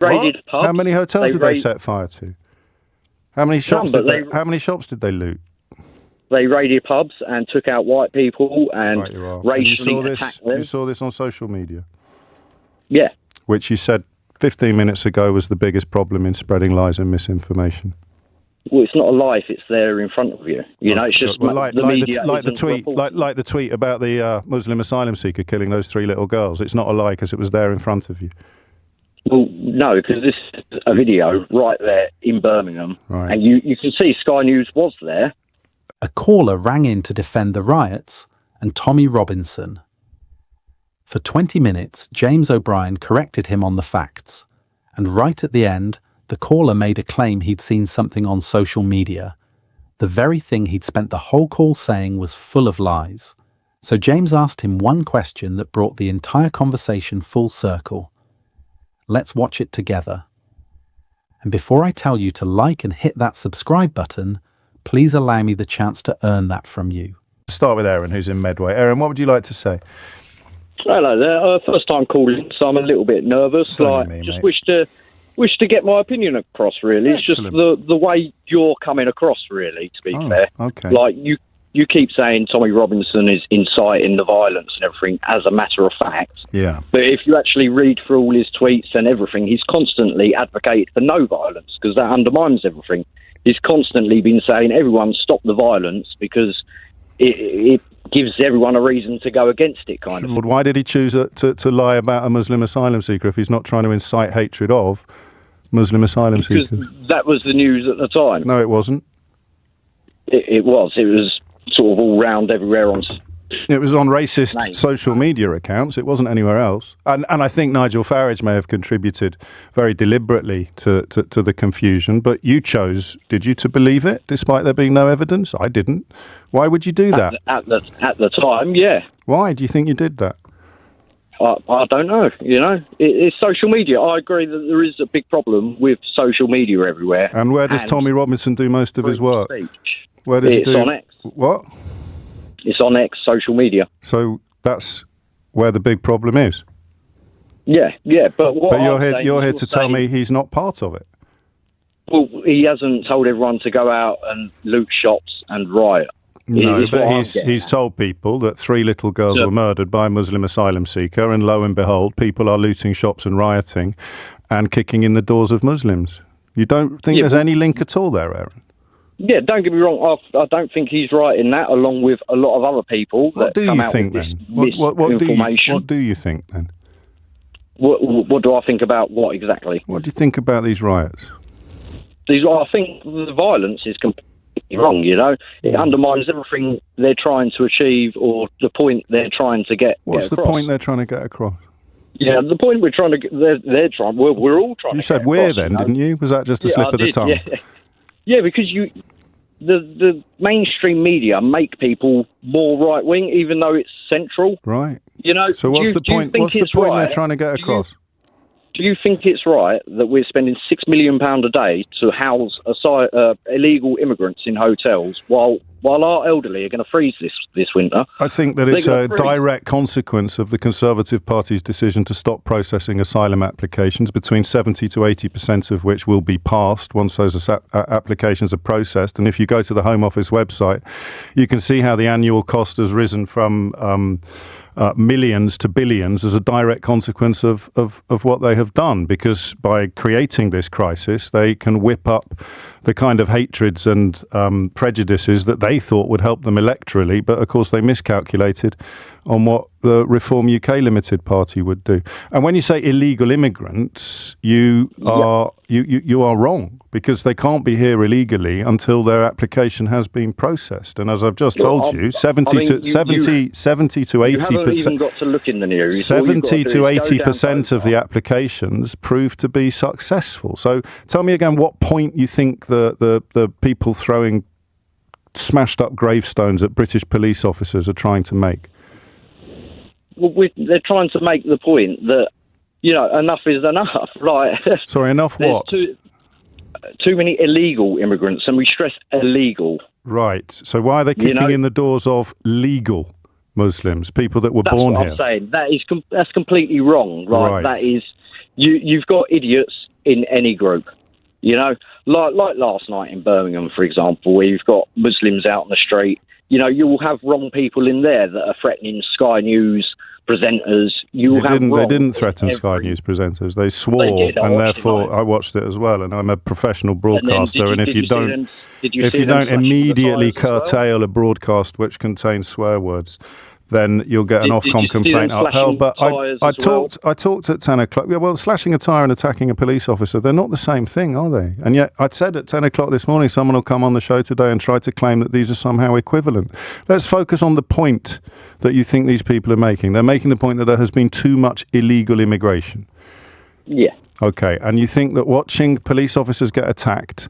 raided pubs. How many hotels did they set fire to? How many shops How many shops did they loot? They raided pubs and took out white people and racially attacked them. You saw this on social media? Yeah. Which you said 15 minutes ago was the biggest problem in spreading lies and misinformation. Well, it's not a lie if it's there in front of you. You know, it's just the tweet about the Muslim asylum seeker killing those 3 little girls. It's not a lie because it was there in front of you. Well, no, because this is a video right there in Birmingham, and you can see Sky News was there. A caller rang in to defend the riots and Tommy Robinson. For 20 minutes, James O'Brien corrected him on the facts, and right at the end, the caller made a claim he'd seen something on social media. The very thing he'd spent the whole call saying was full of lies. So James asked him one question that brought the entire conversation full circle. Let's watch it together. And before I tell you to like and hit that subscribe button, please allow me the chance to earn that from you. Start with Aaron, who's in Medway. Aaron, what would you like to say? Hello there. First time calling, so I'm a little bit nervous. Wish to get my opinion across, really. Excellent. It's just the way you're coming across, really, to be fair. Okay. Like, you keep saying Tommy Robinson is inciting the violence and everything as a matter of fact. Yeah. But if you actually read through all his tweets and everything, he's constantly advocated for no violence, because that undermines everything. He's constantly been saying, everyone stop the violence, because it gives everyone a reason to go against it, kind of. Why did he choose to lie about a Muslim asylum seeker if he's not trying to incite hatred of Muslim asylum seekers? Because that was the news at the time. No, it wasn't. It was. It was sort of all round everywhere on... It was on racist social media accounts. It wasn't anywhere else. And I think Nigel Farage may have contributed very deliberately to the confusion. But you chose, did you, to believe it, despite there being no evidence? I didn't. Why would you do that? At the time, yeah. Why do you think you did that? I don't know. You know, it's social media. I agree that there is a big problem with social media everywhere. And where does Tommy Robinson do most of his work? Speech. Where does he do? It's on X. What? It's on X, social media. So that's where the big problem is. Yeah. But you're here to tell me he's not part of it. Well, he hasn't told everyone to go out and loot shops and riot. No, but he's told people that 3 little girls were murdered by a Muslim asylum seeker, and lo and behold, people are looting shops and rioting and kicking in the doors of Muslims. You don't think there's any link at all there, Aaron? Yeah, don't get me wrong. I don't think he's right in that, along with a lot of other people. What do you think then? What do you think then? What do I think about what exactly? What do you think about these riots? I think the violence is completely wrong. You know, it undermines everything they're trying to achieve, or the point they're trying to get. What's the point they're trying to get across? Yeah, the point we're trying to get. They're trying. We're all trying. You said we're then, didn't you? Was that just a slip of the tongue? Yeah, because the mainstream media make people more right wing, even though it's central. Right. You know. So what's the point? What's the point they're trying to get across? Do you think it's right that we're spending £6 million a day to house illegal immigrants in hotels while our elderly are going to freeze this winter? I think that it's a direct consequence of the Conservative Party's decision to stop processing asylum applications, between 70 to 80% of which will be passed once those applications are processed. And if you go to the Home Office website, you can see how the annual cost has risen from millions to billions as a direct consequence of what they have done, because by creating this crisis, they can whip up the kind of hatreds and prejudices that they thought would help them electorally, but of course they miscalculated on what the Reform UK Limited Party would do. And when you say illegal immigrants, you are wrong, because they can't be here illegally until their application has been processed. And as I've just told you, 70 to 80%. You haven't even got to look in the news. 70 to 80% of the applications prove to be successful. So tell me again what point you think the people throwing smashed up gravestones at British police officers are trying to make. Well, they're trying to make the point that, you know, enough is enough. Like, sorry, enough what? Too many illegal immigrants, and we stress illegal. Right. So why are they kicking in the doors of legal Muslims, people that were born here? That's what I'm saying. That's completely wrong. Right. That is, you've got idiots in any group. You know, like last night in Birmingham, for example, where you've got Muslims out on the street. You know, you will have wrong people in there that are threatening Sky News presenters. They didn't threaten Sky News presenters. They swore, and therefore I watched it as well. And I'm a professional broadcaster. And if you don't immediately curtail a broadcast which contains swear words, then you'll get an Ofcom complaint upheld. But I talked at 10 o'clock. Yeah, well, slashing a tyre and attacking a police officer, they're not the same thing, are they? And yet I'd said at 10 o'clock this morning, someone will come on the show today and try to claim that these are somehow equivalent. Let's focus on the point that you think these people are making. They're making the point that there has been too much illegal immigration. Yeah. Okay, and you think that watching police officers get attacked,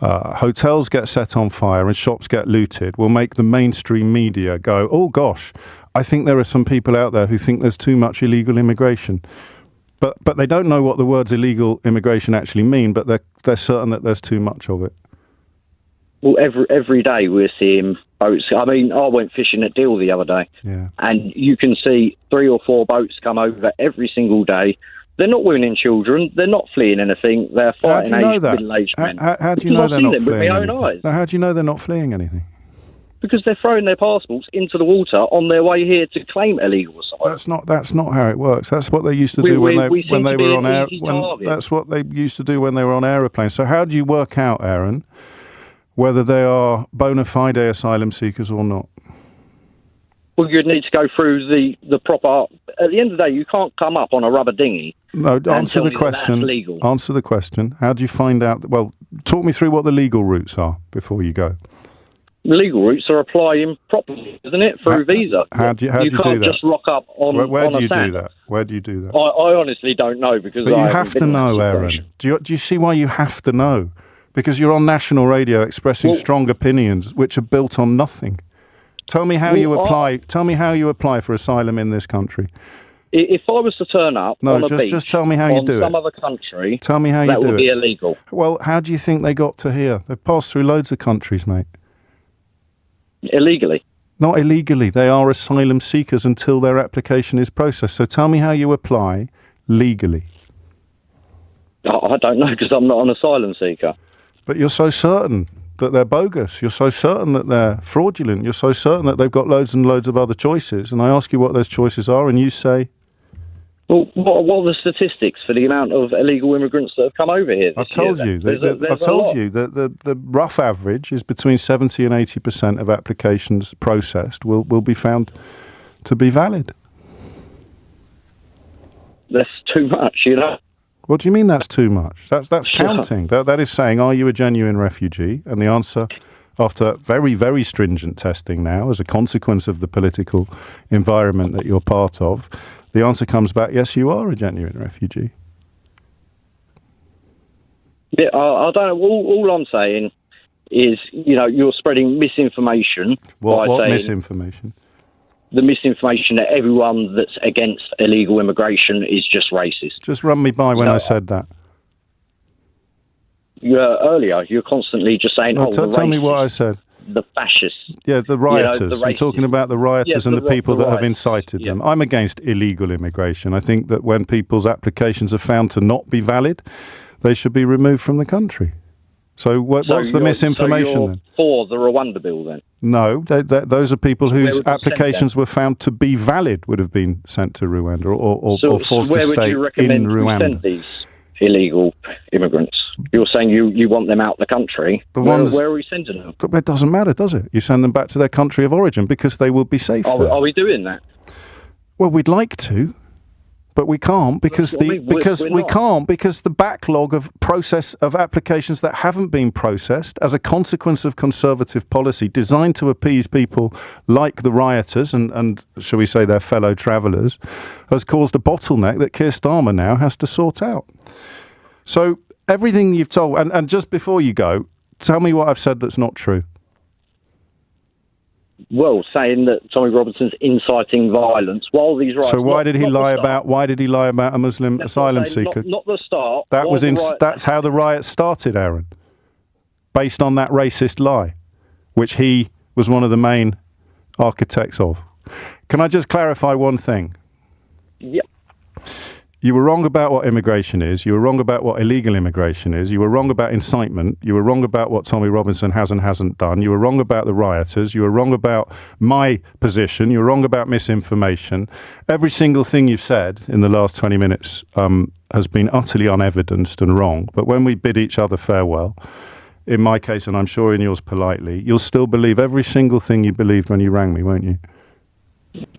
hotels get set on fire and shops get looted will make the mainstream media go, oh gosh, I think there are some people out there who think there's too much illegal immigration. But they don't know what the words illegal immigration actually mean, but they're certain that there's too much of it. Well, every day we're seeing boats. I mean, I went fishing at Deal the other day, and you can see 3 or 4 boats come over every single day. They're not women and children. They're not fleeing anything. They're fighting middle-aged men. How do you know they're not fleeing anything? Eyes. Now, how do you know they're not fleeing anything? Because they're throwing their passports into the water on their way here to claim illegal asylum. That's not how it works. That's what they used to do when they were on air. That's what they used to do when they were on aeroplanes. So how do you work out, Aaron, whether they are bona fide asylum seekers or not? Well, you'd need to go through the proper. At the end of the day, you can't come up on a rubber dinghy. No, answer the question. Answer the question. How do you find out? Well, talk me through what the legal routes are before you go. The legal routes are applying properly, isn't it, through visa? How do you do that? You can't just rock up on. Where do you do that? Where do you do that? I honestly don't know because. But you have to know, Aaron. Do you see why you have to know? Because you're on national radio expressing strong opinions which are built on nothing. Tell me how you apply. Tell me how you apply for asylum in this country. If I was to turn up on a beach, just tell me how you do it. Some other country, tell me how you do it. That would be illegal. Well, how do you think they got to here? They've passed through loads of countries, mate. Illegally. Not illegally. They are asylum seekers until their application is processed. So tell me how you apply legally. I don't know because I'm not an asylum seeker. But you're so certain that they're bogus. You're so certain that they're fraudulent. You're so certain that they've got loads and loads of other choices. And I ask you what those choices are, and you say... Well, what are the statistics for the amount of illegal immigrants that have come over here I've told you. I've told you that the rough average is between 70 and 80% of applications processed will be found to be valid. That's too much, you know. What do you mean that's too much? That's counting. That is saying, are you a genuine refugee? And the answer, after very, very stringent testing now, as a consequence of the political environment that you're part of, the answer comes back, yes, you are a genuine refugee. Yeah, I don't know. All I'm saying is, you know, you're spreading misinformation. What misinformation? The misinformation that everyone that's against illegal immigration is just racist. Just run me by when I said that. Earlier, you're constantly just saying, tell me what I said. The fascists. Yeah, the rioters. I'm talking about the rioters and the people that have incited them. I'm against illegal immigration. I think that when people's applications are found to not be valid, they should be removed from the country. So what's the misinformation then? For the Rwanda bill then? No, those are people whose applications were found to be valid, would have been sent to Rwanda or forced to stay in Rwanda. Where would you recommend we send these illegal immigrants? You're saying you want them out the country. Where are we sending them? But it doesn't matter, does it? You send them back to their country of origin because they will be safe there. Are we doing that? Well, we'd like to, but we can't because the backlog of process of applications that haven't been processed as a consequence of conservative policy designed to appease people like the rioters and shall we say their fellow travellers has caused a bottleneck that Keir Starmer now has to sort out. So everything you've told, and just before you go, tell me what I've said that's not true. Well, saying that Tommy Robinson's inciting violence while these riots. So why did he lie about a Muslim asylum seeker? Not the start. That's how the riots started, Aaron. Based on that racist lie, which he was one of the main architects of. Can I just clarify one thing? Yep. You were wrong about what immigration is. You were wrong about what illegal immigration is. You were wrong about incitement. You were wrong about what Tommy Robinson has and hasn't done. You were wrong about the rioters. You were wrong about my position. You were wrong about misinformation. Every single thing you've said in the last 20 minutes has been utterly unevidenced and wrong. But when we bid each other farewell, in my case, and I'm sure in yours politely, you'll still believe every single thing you believed when you rang me, won't you?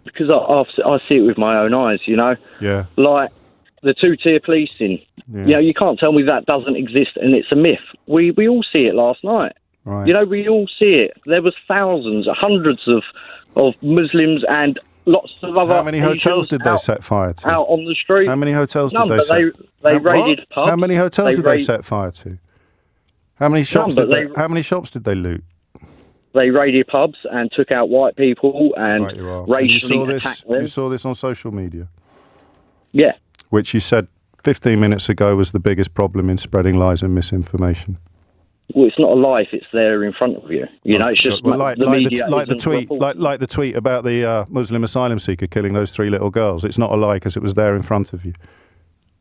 Because I see it with my own eyes, you know? Yeah. Like the two-tier policing. Yeah. You know, you can't tell me that doesn't exist and it's a myth. We all see it last night. Right. You know, we all see it. There was thousands, hundreds of Muslims and lots of other How many hotels did they set fire to? Out on the street. How many hotels None, did but they raided pubs. How many hotels did they set fire to? How many shops how many shops did they loot? They raided pubs and took out white people and racially attacked them. You saw this on social media? Yeah. Which you said 15 minutes ago was the biggest problem in spreading lies and misinformation. Well, it's not a lie if it's there in front of you. You know, it's just the tweet about the Muslim asylum seeker killing those 3 little girls. It's not a lie because it was there in front of you.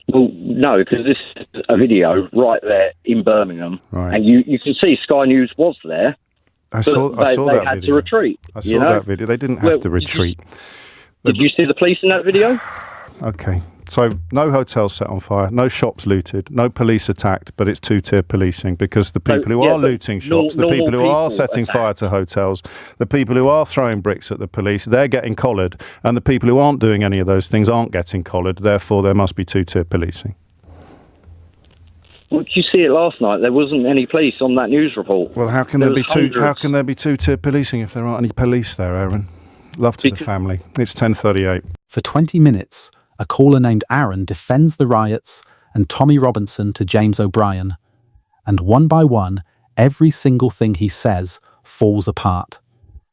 Well, no, because this is a video right there in Birmingham, and you can see Sky News was there. I saw that video. They had to retreat. I saw that video. They didn't have to retreat. Did you see the police in that video? Okay. So no hotels set on fire, no shops looted, no police attacked, but it's two-tier policing because the people who are looting shops, the people who are setting fire to hotels, the people who are throwing bricks at the police, they're getting collared, and the people who aren't doing any of those things aren't getting collared. Therefore, there must be two-tier policing. Well, did you see it last night? There wasn't any police on that news report. Well, how can there be two-tier policing if there aren't any police there, Aaron? Love to the family. It's 10:38. For 20 minutes, a caller named Aaron defends the riots and Tommy Robinson to James O'Brien. And one by one, every single thing he says falls apart.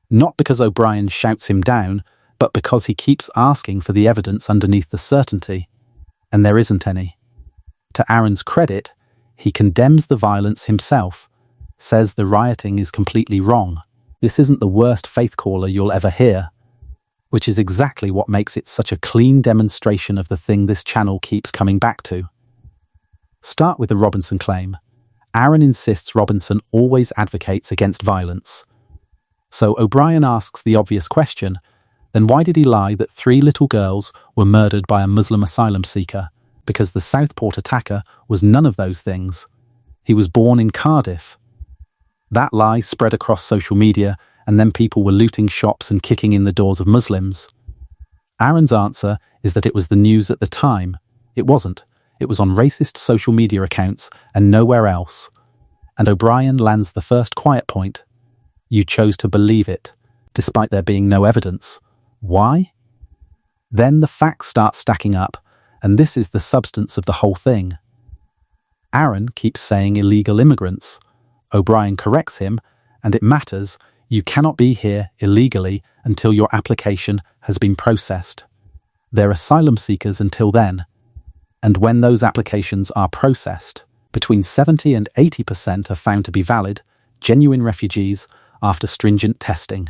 Not because O'Brien shouts him down, but because he keeps asking for the evidence underneath the certainty. And there isn't any. To Aaron's credit, he condemns the violence himself, says the rioting is completely wrong. This isn't the worst faith caller you'll ever hear, which is exactly what makes it such a clean demonstration of the thing this channel keeps coming back to. Start with the Robinson claim. Aaron insists Robinson always advocates against violence. So O'Brien asks the obvious question, then why did he lie that 3 little girls were murdered by a Muslim asylum seeker? Because the Southport attacker was none of those things. He was born in Cardiff. That lie spread across social media, and then people were looting shops and kicking in the doors of Muslims. Aaron's answer is that it was the news at the time. It wasn't. It was on racist social media accounts and nowhere else. And O'Brien lands the first quiet point. You chose to believe it, despite there being no evidence. Why? Then the facts start stacking up, and this is the substance of the whole thing. Aaron keeps saying illegal immigrants. O'Brien corrects him, and it matters. You cannot be here illegally until your application has been processed. They're asylum seekers until then. And when those applications are processed, between 70 and 80% are found to be valid, genuine refugees, after stringent testing.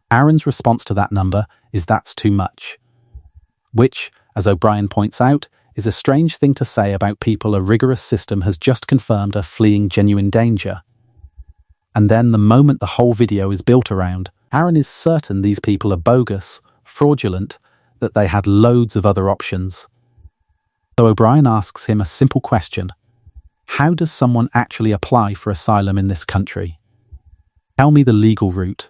Aaron's response to that number is that's too much. Which, as O'Brien points out, is a strange thing to say about people a rigorous system has just confirmed are fleeing genuine danger. And then the moment the whole video is built around, Aaron is certain these people are bogus, fraudulent, that they had loads of other options. So O'Brien asks him a simple question. How does someone actually apply for asylum in this country? Tell me the legal route.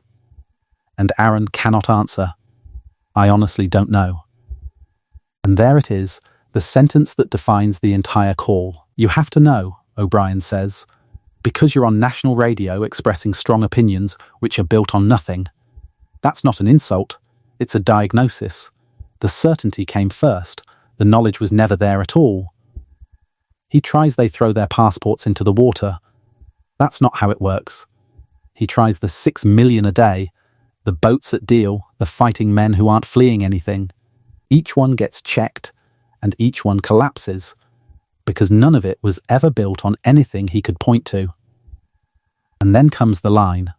And Aaron cannot answer. I honestly don't know. And there it is, the sentence that defines the entire call. You have to know, O'Brien says, because you're on national radio expressing strong opinions which are built on nothing. That's not an insult, it's a diagnosis. The certainty came first, the knowledge was never there at all. He tries they throw their passports into the water. That's not how it works. He tries the 6 million a day, the boats at deal, the fighting men who aren't fleeing anything. Each one gets checked, and each one collapses, because none of it was ever built on anything he could point to. And then comes the line,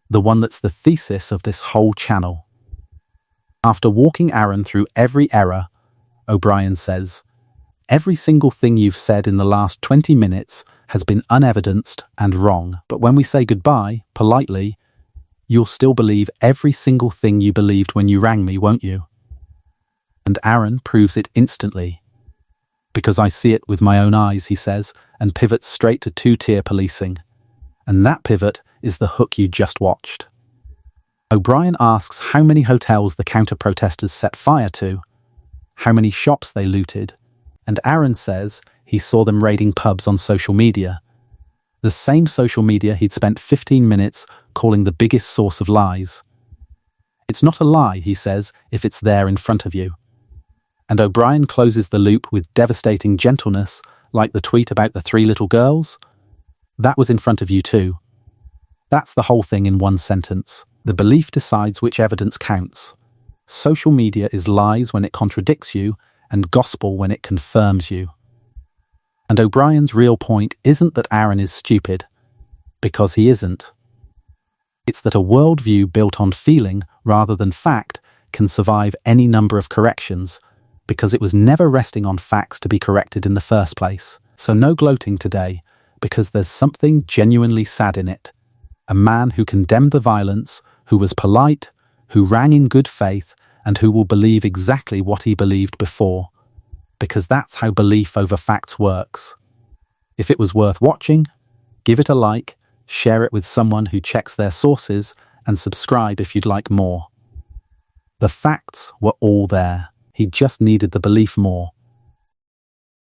the one that's the thesis of this whole channel. After walking Aaron through every error, O'Brien says. Every single thing you've said in the last 20 minutes has been unevidenced and wrong. But when we say goodbye, politely, you'll still believe every single thing you believed when you rang me, won't you? And Aaron proves it instantly. Because I see it with my own eyes, he says, and pivots straight to two-tier policing. And that pivot is the hook you just watched. O'Brien asks how many hotels the counter-protesters set fire to, how many shops they looted, and Aaron says he saw them raiding pubs on social media. The same social media he'd spent 15 minutes calling the biggest source of lies. It's not a lie, he says, if it's there in front of you. And O'Brien closes the loop with devastating gentleness, like the tweet about the 3 little girls. That was in front of you too. That's the whole thing in one sentence. The belief decides which evidence counts. Social media is lies when it contradicts you, and gospel when it confirms you. And O'Brien's real point isn't that Aaron is stupid, because he isn't. It's that a worldview built on feeling rather than fact can survive any number of corrections, because it was never resting on facts to be corrected in the first place. So no gloating today, because there's something genuinely sad in it. A man who condemned the violence, who was polite, who rang in good faith, and who will believe exactly what he believed before. Because that's how belief over facts works. If it was worth watching, give it a like, share it with someone who checks their sources, and subscribe if you'd like more. The facts were all there. He just needed the belief more.